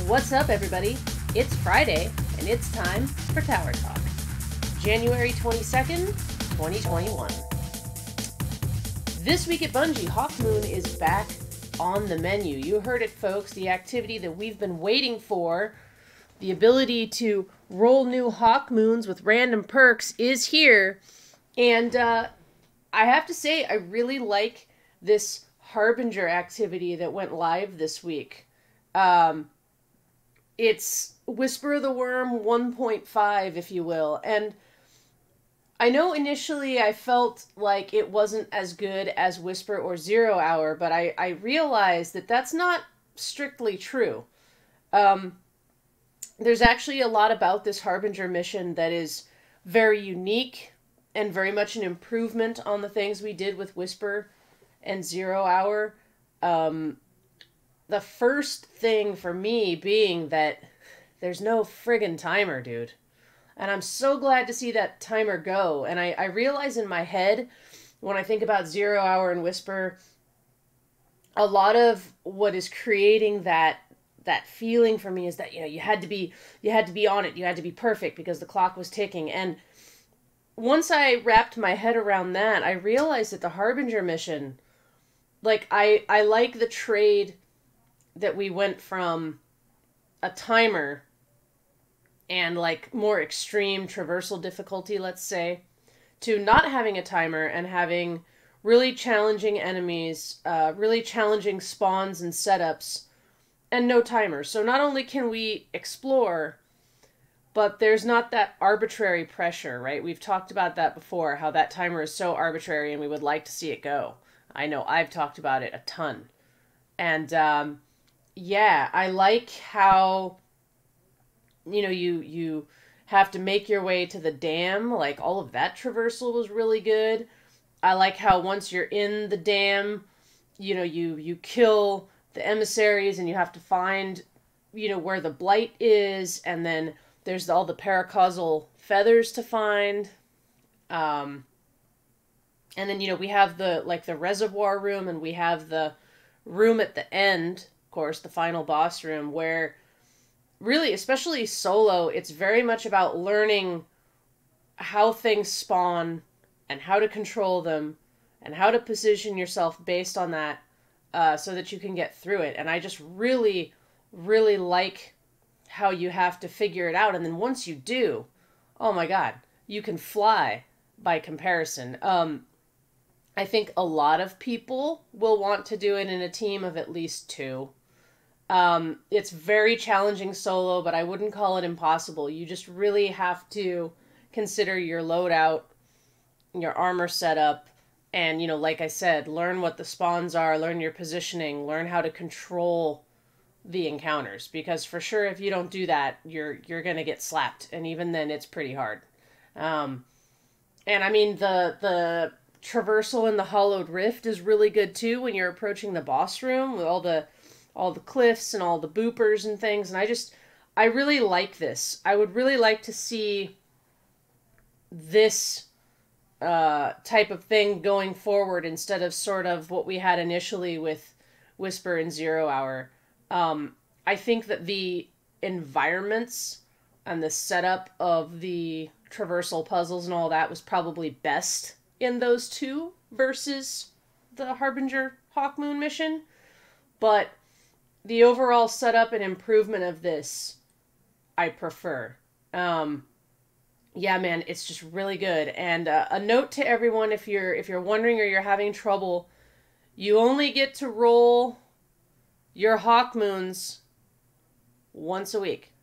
What's up, everybody? It's Friday, and it's time for Tower Talk. January 22nd, 2021. This week at Bungie, Hawkmoon is back on the menu. You heard it, folks. The activity that we've been waiting for, the ability to roll new Hawkmoons with random perks, is here. And I have to say, I really like this Harbinger activity that went live this week. It's Whisper of the Worm 1.5, if you will. And I know initially I felt like it wasn't as good as Whisper or 0 Hour, but I realized that that's not strictly true. There's actually a lot about this Harbinger mission that is very unique and very much an improvement on the things we did with Whisper and 0 Hour. The first thing for me being that there's no friggin' timer, dude. And I'm so glad to see that timer go. And I realize in my head, when I think about 0 Hour and Whisper, a lot of what is creating that feeling for me is that, you know, you had to be on it. You had to be perfect because the clock was ticking. And once I wrapped my head around that, I realized that the Harbinger mission, like, I like the trade that we went from a timer and, like, more extreme traversal difficulty, let's say, to not having a timer and having really challenging enemies, really challenging spawns and setups, and no timer. So not only can we explore, but there's not that arbitrary pressure, right? We've talked about that before, how that timer is so arbitrary and we would like to see it go. I know I've talked about it a ton. And, yeah, I like how, you know, you have to make your way to the dam. Like, all of that traversal was really good. I like how once you're in the dam, you know, you kill the emissaries and you have to find, you know, where the blight is. And then there's all the paracausal feathers to find. And then, you know, we have the reservoir room, and we have the room at the end, of course, the final boss room, where really, especially solo, it's very much about learning how things spawn and how to control them and how to position yourself based on that, so that you can get through it. And I just really, really like how you have to figure it out. And then once you do, oh my God, you can fly by comparison. I think a lot of people will want to do it in a team of at least 2. It's very challenging solo, but I wouldn't call it impossible. You just really have to consider your loadout, your armor setup, and, you know, like I said, learn what the spawns are, learn your positioning, learn how to control the encounters. Because for sure, if you don't do that, you're gonna get slapped, and even then, it's pretty hard. And I mean, the traversal in the Hollowed Rift is really good too when you're approaching the boss room with all the cliffs and all the boopers and things. And I really like this. I would really like to see this type of thing going forward instead of sort of what we had initially with Whisper and 0 Hour. I think that the environments and the setup of the traversal puzzles and all that was probably best in those two versus the Harbinger Hawkmoon mission. But the overall setup and improvement of this, I prefer. Yeah, man, it's just really good. And a note to everyone, if you're wondering or you're having trouble, you only get to roll your Hawkmoons once a week.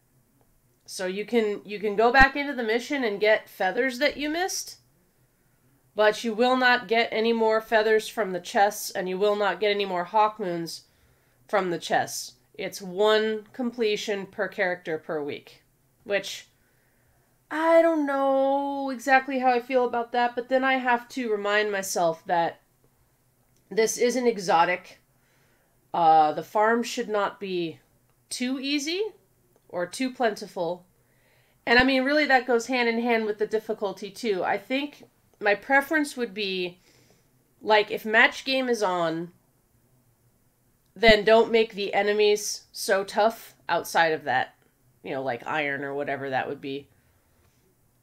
So you can go back into the mission and get feathers that you missed, but you will not get any more feathers from the chests, and you will not get any more Hawkmoons from the chests. It's 1 completion per character per week, which I don't know exactly how I feel about that, but then I have to remind myself that this isn't exotic. The farm should not be too easy or too plentiful. And I mean, really that goes hand in hand with the difficulty too. I think my preference would be, like, if match game is on, then don't make the enemies so tough outside of that, like iron or whatever that would be.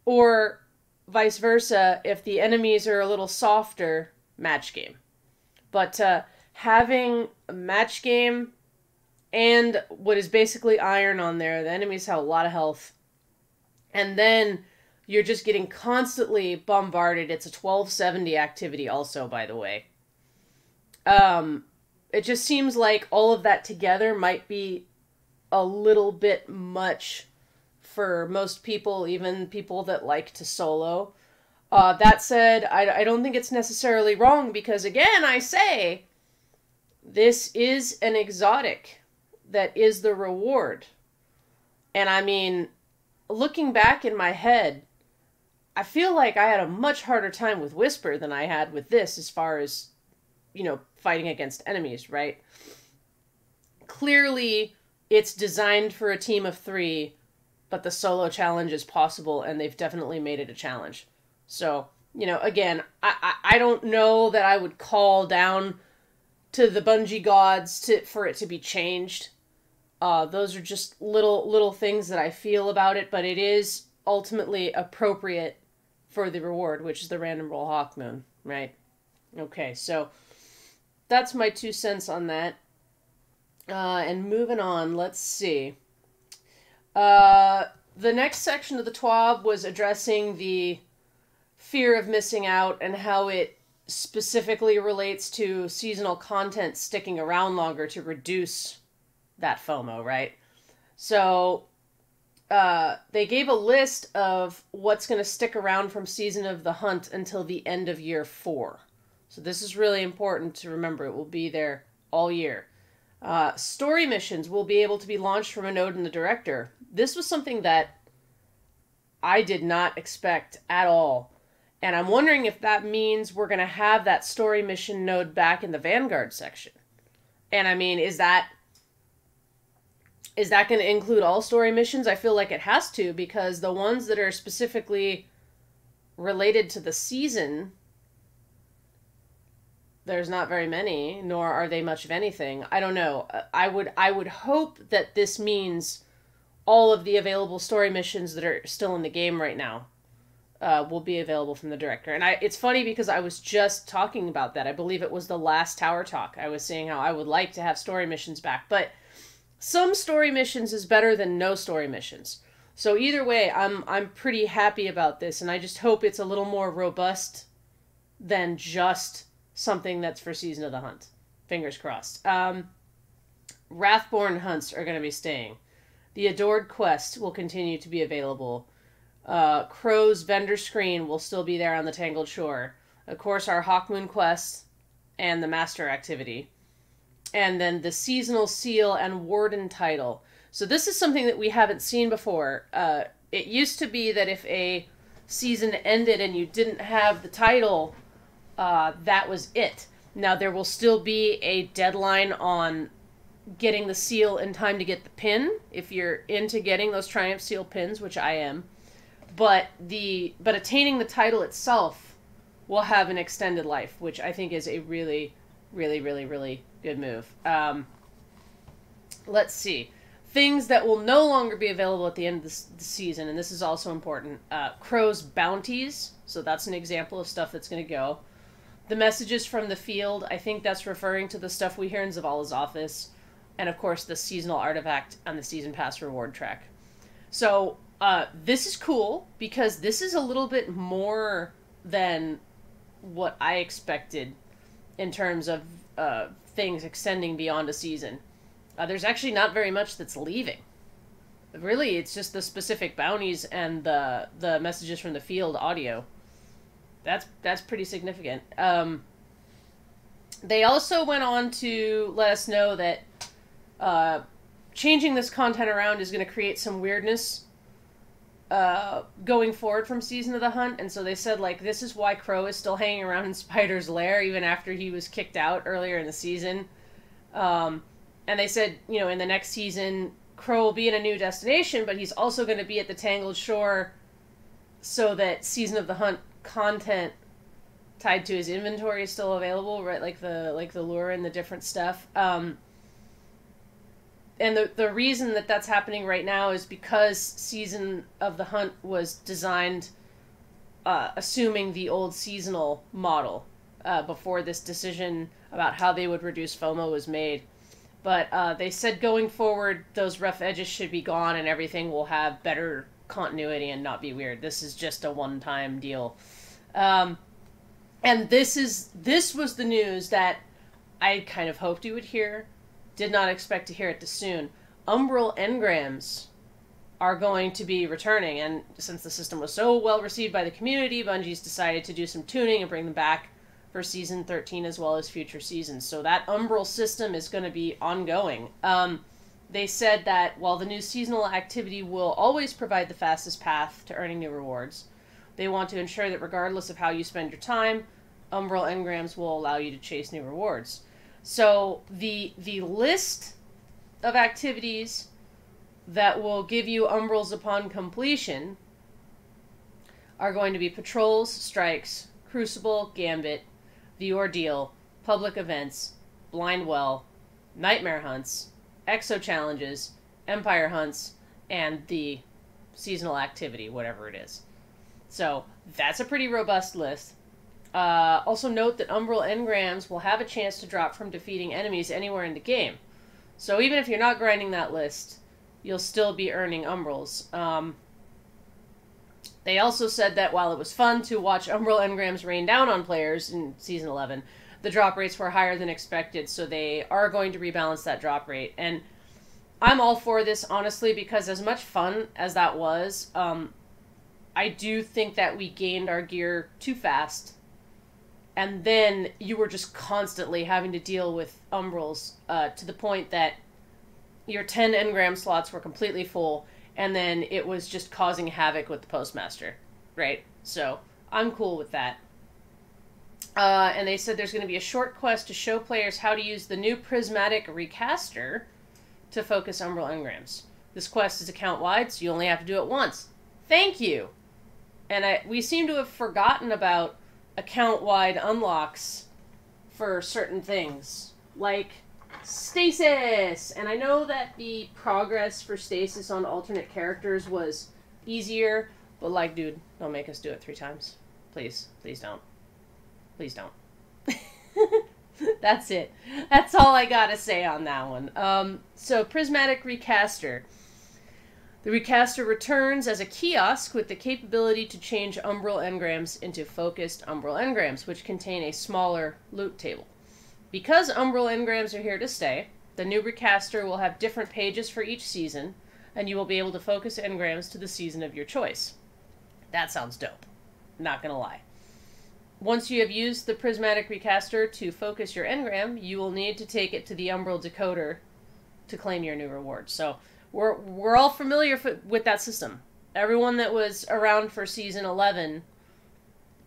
Or vice versa, if the enemies are a little softer, match game. But having a match game and what is basically iron on there, the enemies have a lot of health. And then you're just getting constantly bombarded. It's a 1270 activity also, by the way. It just seems like all of that together might be a little bit much for most people, even people that like to solo. That said, I don't think it's necessarily wrong because, again, I say, this is an exotic that is the reward. And I mean, looking back in my head, I feel like I had a much harder time with Whisper than I had with this as far as, fighting against enemies, right? Clearly, it's designed for a team of 3, but the solo challenge is possible, and they've definitely made it a challenge. So, again, I don't know that I would call down to the Bungie gods for it to be changed. Those are just little things that I feel about it, but it is ultimately appropriate for the reward, which is the random roll Hawkmoon, right? Okay, so that's my 2 cents on that. And moving on, let's see. The next section of the TWAB was addressing the fear of missing out and how it specifically relates to seasonal content sticking around longer to reduce that FOMO, right? So they gave a list of what's going to stick around from Season of the Hunt until the end of year 4. So this is really important to remember. It will be there all year. Story missions will be able to be launched from a node in the director. This was something that I did not expect at all. And I'm wondering if that means we're going to have that story mission node back in the Vanguard section. And I mean, is that going to include all story missions? I feel like it has to, because the ones that are specifically related to the season, there's not very many, nor are they much of anything. I don't know. I would hope that this means all of the available story missions that are still in the game right now will be available from the director. And it's funny because I was just talking about that. I believe it was the last Tower Talk. I was saying how I would like to have story missions back, but some story missions is better than no story missions. So either way, I'm pretty happy about this, and I just hope it's a little more robust than just something that's for Season of the Hunt. Fingers crossed. Wrathborn hunts are going to be staying. The Adored quest will continue to be available. Crow's vendor screen will still be there on the Tangled Shore. Of course, our Hawkmoon quest and the Master activity. And then the Seasonal Seal and Warden title. So this is something that we haven't seen before. It used to be that if a season ended and you didn't have the title, that was it. Now, there will still be a deadline on getting the seal in time to get the pin, if you're into getting those Triumph Seal pins, which I am. But attaining the title itself will have an extended life, which I think is a really, really, really, really good move. Let's see. Things that will no longer be available at the end of the season, and this is also important. Crow's bounties, so that's an example of stuff that's going to go. The messages from the field, I think that's referring to the stuff we hear in Zavala's office. And of course, the seasonal artifact on the Season Pass reward track. So, this is cool, because this is a little bit more than what I expected in terms of things extending beyond a season. There's actually not very much that's leaving. Really, it's just the specific bounties and the messages from the field audio. That's pretty significant. They also went on to let us know that changing this content around is going to create some weirdness going forward from Season of the Hunt. And so they said, like, this is why Crow is still hanging around in Spider's Lair even after he was kicked out earlier in the season. And they said, in the next season, Crow will be in a new destination, but he's also going to be at the Tangled Shore so that Season of the Hunt content tied to his inventory is still available, right? Like the lure and the different stuff. and the reason that that's happening right now is because Season of the Hunt was designed assuming the old seasonal model before this decision about how they would reduce FOMO was made. But they said going forward, those rough edges should be gone and everything will have better continuity and not be weird. This is just a one-time deal. And this was the news that I kind of hoped you would hear. Did not expect to hear it this soon. Umbral engrams are going to be returning, and since the system was so well received by the community, Bungie's decided to do some tuning and bring them back for Season 13 as well as future seasons. So that Umbral system is going to be ongoing. They said that while the new seasonal activity will always provide the fastest path to earning new rewards, they want to ensure that regardless of how you spend your time, Umbral engrams will allow you to chase new rewards. So the list of activities that will give you Umbrals upon completion are going to be Patrols, Strikes, Crucible, Gambit, The Ordeal, Public Events, Blind Well, Nightmare Hunts, Exo Challenges, Empire Hunts, and the seasonal activity, whatever it is. So that's a pretty robust list. Also note that Umbral engrams will have a chance to drop from defeating enemies anywhere in the game. So even if you're not grinding that list, you'll still be earning Umbrals. They also said that while it was fun to watch Umbral engrams rain down on players in Season 11, the drop rates were higher than expected, so they are going to rebalance that drop rate. And I'm all for this, honestly, because as much fun as that was, I do think that we gained our gear too fast. And then you were just constantly having to deal with Umbrals to the point that your 10 engram slots were completely full, and then it was just causing havoc with the Postmaster, right? So I'm cool with that. And they said there's going to be a short quest to show players how to use the new Prismatic Recaster to focus Umbral engrams. This quest is account-wide, so you only have to do it once. Thank you! And we seem to have forgotten about account-wide unlocks for certain things, like Stasis! And I know that the progress for Stasis on alternate characters was easier, but like, dude, don't make us do it 3 times. Please. Please don't. Please don't. That's it. That's all I gotta say on that one. So, Prismatic Recaster. The Recaster returns as a kiosk with the capability to change Umbral engrams into focused Umbral engrams, which contain a smaller loot table. Because Umbral engrams are here to stay, the new Recaster will have different pages for each season, and you will be able to focus engrams to the season of your choice. That sounds dope. Not gonna lie. Once you have used the Prismatic Recaster to focus your engram, you will need to take it to the Umbral decoder to claim your new reward. So we're all familiar with that system. Everyone that was around for Season 11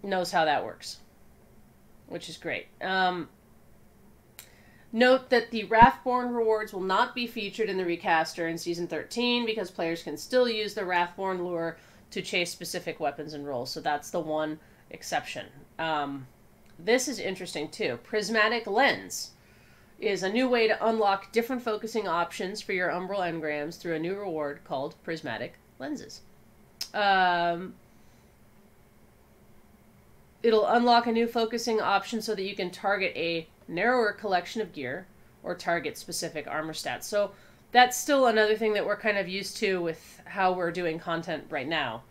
knows how that works, which is great. Note that the Wrathborn rewards will not be featured in the Recaster in Season 13 because players can still use the Wrathborn lure to chase specific weapons and roles. So that's the one exception. This is interesting too. Prismatic Lens is a new way to unlock different focusing options for your Umbral engrams through a new reward called Prismatic Lenses. It'll unlock a new focusing option so that you can target a narrower collection of gear or target specific armor stats. So that's still another thing that we're kind of used to with how we're doing content right now.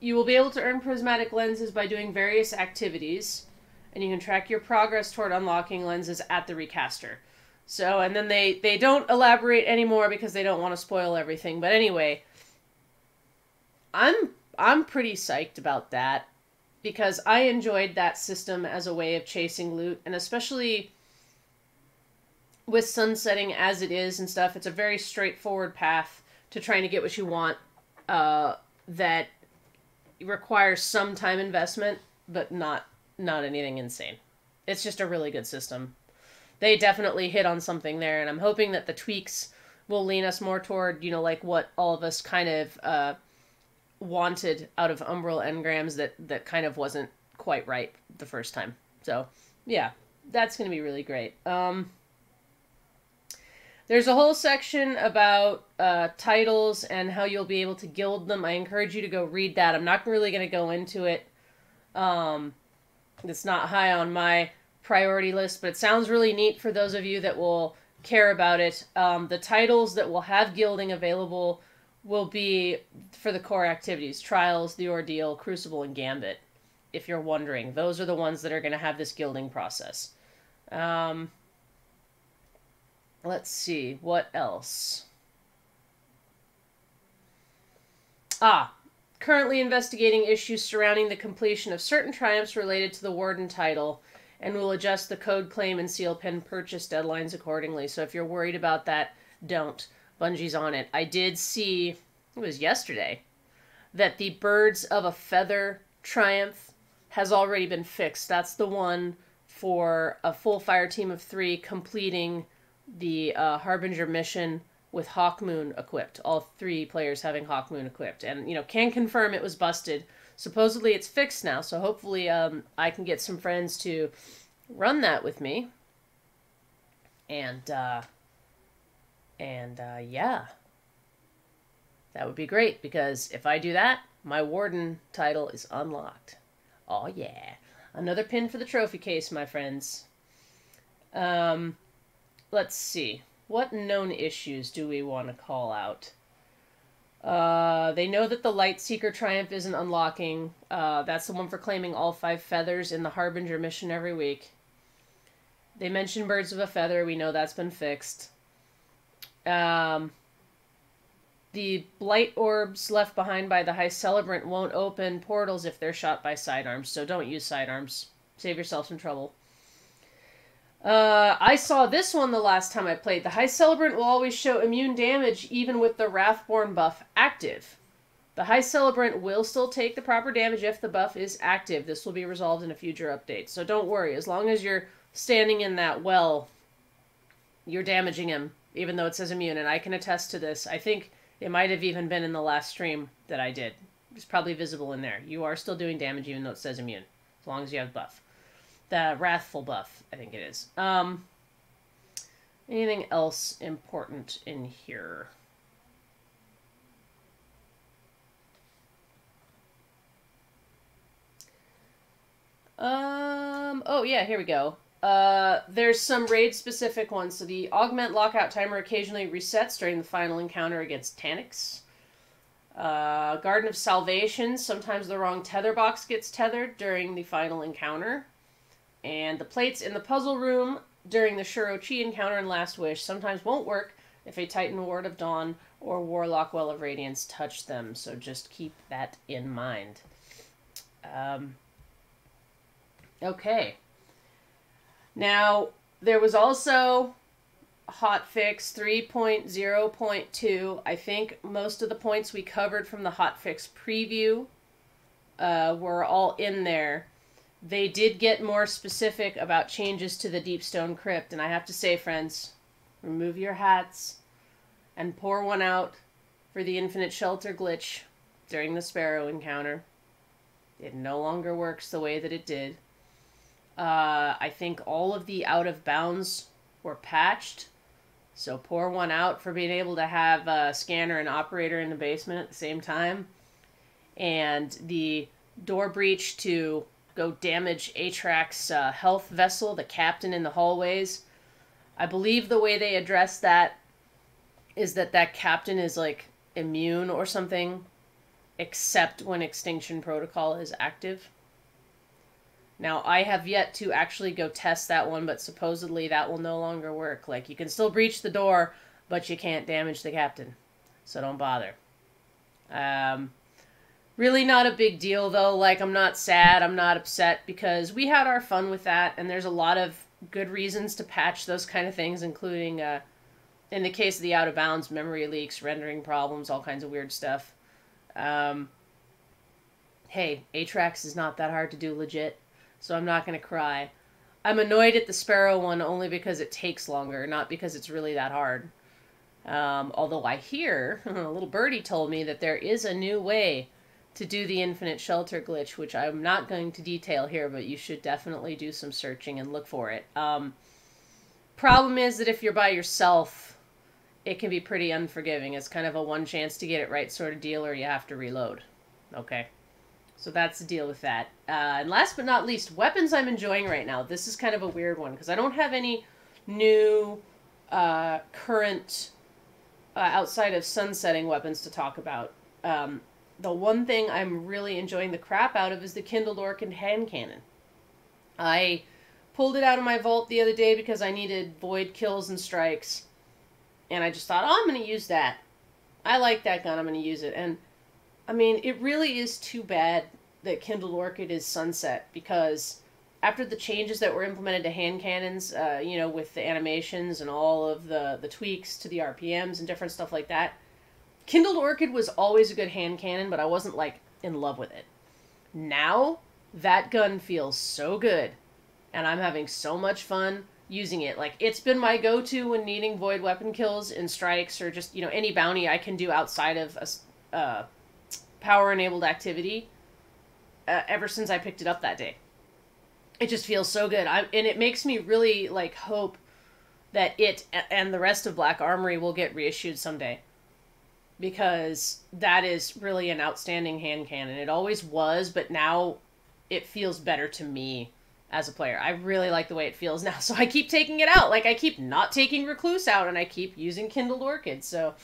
You will be able to earn Prismatic Lenses by doing various activities, and you can track your progress toward unlocking lenses at the Recaster. So, and then they don't elaborate anymore because they don't want to spoil everything. But anyway, I'm pretty psyched about that because I enjoyed that system as a way of chasing loot, and especially with sunsetting as it is and stuff, it's a very straightforward path to trying to get what you want that requires some time investment, but not anything insane. It's just a really good system. They definitely hit on something there, and I'm hoping that the tweaks will lean us more toward, you know, like what all of us kind of wanted out of Umbral engrams that kind of wasn't quite right the first time. So, yeah. that's going to be really great. There's a whole section about titles and how you'll be able to guild them. I encourage you to go read that. I'm not really going to go into it. It's not high on my priority list, but it sounds really neat for those of you that will care about it. The titles that will have guilding available will be for the core activities: Trials, The Ordeal, Crucible, and Gambit. If you're wondering, those are the ones that are going to have this guilding process. Let's see, what else? Currently investigating issues surrounding the completion of certain triumphs related to the Warden title, and will adjust the code claim and seal pen purchase deadlines accordingly. So if you're worried about that, don't. Bungie's on it. I did see, it was yesterday, that the Birds of a Feather triumph has already been fixed. That's the one for a full fire team of 3 completing the Harbinger mission with Hawkmoon equipped. All 3 players having Hawkmoon equipped. And, you know, can confirm it was busted. Supposedly it's fixed now, so hopefully I can get some friends to run that with me. And yeah. That would be great, because if I do that, my Warden title is unlocked. Oh yeah. Another pin for the trophy case, my friends. Let's see. What known issues do we want to call out? They know that the Lightseeker Triumph isn't unlocking. That's the one for claiming all 5 feathers in the Harbinger mission every week. They mentioned Birds of a Feather. We know that's been fixed. The Blight Orbs left behind by the High Celebrant won't open portals if they're shot by sidearms, so don't use sidearms. Save yourself some trouble. I saw this one the last time I played. The High Celebrant will always show immune damage even with the Wrathborn buff active. The High Celebrant will still take the proper damage if the buff is active. This will be resolved in a future update. So don't worry. As long as you're standing in that well, you're damaging him, even though it says immune. And I can attest to this. I think it might have even been in the last stream that I did. It's probably visible in there. You are still doing damage even though it says immune, as long as you have buff. The Wrathful buff, I think it is. Anything else important in here? Oh yeah, here we go. There's some raid-specific ones. So the Augment Lockout timer occasionally resets during the final encounter against Taniks. Garden of Salvation, sometimes the wrong tether box gets tethered during the final encounter. And the plates in the puzzle room during the Shuro-Chi encounter in Last Wish sometimes won't work if a Titan Ward of Dawn or Warlock Well of Radiance touch them. So just keep that in mind. Okay. Now, there was also Hotfix 3.0.2. I think most of the points we covered from the Hotfix preview were all in there. They did get more specific about changes to the Deepstone Crypt, and I have to say, friends, remove your hats and pour one out for the Infinite Shelter glitch during the Sparrow encounter. It no longer works the way that it did. I think all of the out of bounds were patched, so pour one out for being able to have a scanner and operator in the basement at the same time. And the door breach to go damage Atrax's health vessel, the captain in the hallways. I believe the way they address that is that that captain is like immune or something, except when Extinction Protocol is active. Now, I have yet to actually go test that one, but supposedly that will no longer work. Like, you can still breach the door, but you can't damage the captain. So don't bother. Really not a big deal, though. Like, I'm not sad, I'm not upset, because we had our fun with that, and there's a lot of good reasons to patch those kind of things, including, in the case of the out of bounds, memory leaks, rendering problems, all kinds of weird stuff. Hey, Atrax is not that hard to do legit, so I'm not going to cry. I'm annoyed at the Sparrow one only because it takes longer, not because it's really that hard. Although I hear, a little birdie told me that there is a new way to do the infinite shelter glitch, which I'm not going to detail here, but you should definitely do some searching and look for it. Problem is that if you're by yourself, it can be pretty unforgiving. It's kind of a one chance to get it right sort of deal, or you have to reload. Okay. So that's the deal with that. And last but not least, weapons I'm enjoying right now. This is kind of a weird one, because I don't have any new current outside of sunsetting weapons to talk about. The one thing I'm really enjoying the crap out of is the Kindled Orchid hand cannon. I pulled it out of my vault the other day because I needed void kills and strikes. And I just thought, oh, I'm going to use that. I like that gun, I'm going to use it. And, I mean, it really is too bad that Kindled Orchid is sunset, because after the changes that were implemented to hand cannons, you know, with the animations and all of the tweaks to the RPMs and different stuff like that, Kindled Orchid was always a good hand cannon, but I wasn't, like, in love with it. Now, that gun feels so good, and I'm having so much fun using it. Like, it's been my go-to when needing void weapon kills and strikes, or just, you know, any bounty I can do outside of a power-enabled activity, ever since I picked it up that day. It just feels so good. And it makes me really, like, hope that it and the rest of Black Armory will get reissued someday, because that is really an outstanding hand cannon. It always was, but now it feels better to me as a player. I really like the way it feels now, so I keep taking it out. Like, I keep not taking Recluse out, and I keep using Kindled Orchid. So,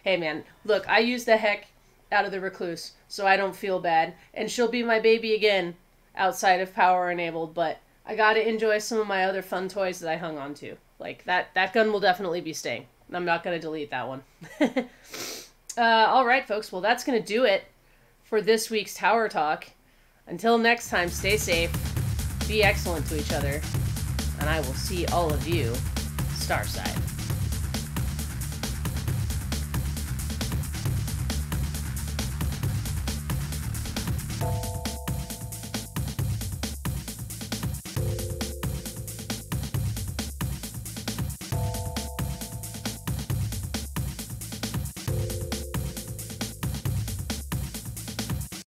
hey man, look, I use the heck out of the Recluse, so I don't feel bad. And she'll be my baby again, outside of power enabled, but I gotta enjoy some of my other fun toys that I hung on to. Like, that gun will definitely be staying. I'm not gonna delete that one. Alright, folks, well, that's gonna do it for this week's Tower Talk. Until next time, stay safe, be excellent to each other, and I will see all of you Starside.